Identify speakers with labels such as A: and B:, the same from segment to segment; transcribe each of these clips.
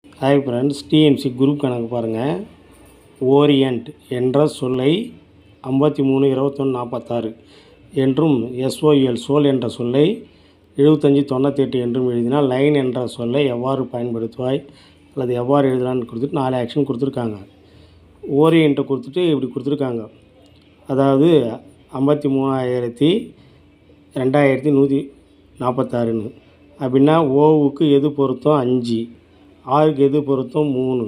A: Hi friends, DNC group கணக்கு பாருங்கள். Orient என்ற சொல்லை 53, 21, 46 என்றும், சோல் என்ற சொல்லை 75, 98 என்றும் எழுதினால் லைன் என்ற சொல்லை எவ்வாறு பயன்படுத்துவாய் அல்லது எவ்வாறு எழுதலான்னு கொடுத்துட்டு 4 ஆக்ஷன் கொடுத்துருக்காங்க. ஓரியண்ட்டை கொடுத்துட்டு இப்படி கொடுத்துருக்காங்க. அதாவது 53,2146 அப்படின்னா ஓவுக்கு எது பொருத்தம் 5, ஆருக்கு எது பொருத்தம் 3,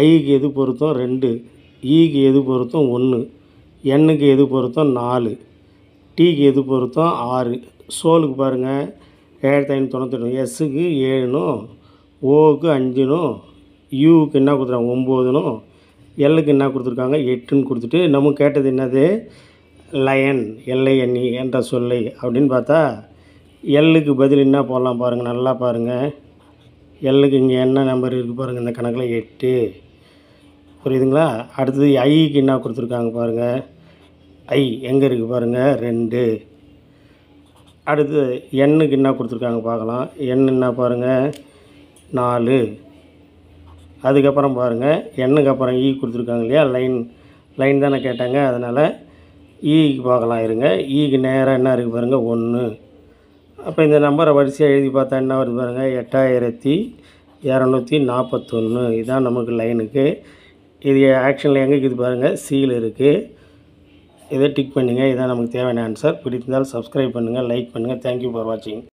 A: ஐக்கு எது பொருத்தம் 2, ஈக்கு எது பொருத்தம் 1, எண்ணுக்கு எது பொருத்தம் 4, டீக்கு எது பொருத்தம் 6. சோலுக்கு பாருங்கள் 7598, எஸ்ஸுக்கு 7னும், ஓவுக்கு 5னும், யூவுக்கு என்ன கொடுத்துருக்காங்க 9னும், எல்லுக்கு என்ன கொடுத்துருக்காங்க 8ன்னு கொடுத்துட்டு நம்ம கேட்டது என்னது லயன் LINE என்ற சொல்லை அப்படின்னு பார்த்தா எல்லுக்கு பதில் என்ன போடலாம் பாருங்கள், நல்லா பாருங்கள். எல்லுக்கு இங்கே என்ன நம்பர் இருக்குது பாருங்கள், இந்த கணக்கில் 8 புரியுதுங்களா. அடுத்தது ஐக்கு என்ன கொடுத்துருக்காங்க பாருங்கள், ஐ எங்கே இருக்குது பாருங்கள் 2. அடுத்து எண்ணுக்கு என்ன கொடுத்துருக்காங்க பார்க்கலாம், எண் என்ன பாருங்கள் 4. அதுக்கப்புறம் பாருங்கள் எண்ணுக்கு அப்புறம் கொடுத்துருக்காங்க இல்லையா, லைன் தானே கேட்டாங்க, அதனால் ஈக்கு பார்க்கலாம் இருங்க. ஈக்கு நேராக என்ன இருக்குது பாருங்கள் 1. அப்போ இந்த நம்பரை வரிசையாக எழுதி பார்த்தா என்ன வருது பாருங்கள் 8241. இதுதான் நமக்கு லைனுக்கு. இது ஆக்ஷனில் எங்கே இருக்குது பாருங்கள், சியில் இருக்குது. இதை டிக் பண்ணுங்கள். இதுதான் நமக்கு தேவையான ஆன்சர். பிடித்திருந்தால் சப்ஸ்கிரைப் பண்ணுங்கள், லைக் பண்ணுங்கள். தேங்க்யூ ஃபார் வாட்சிங்.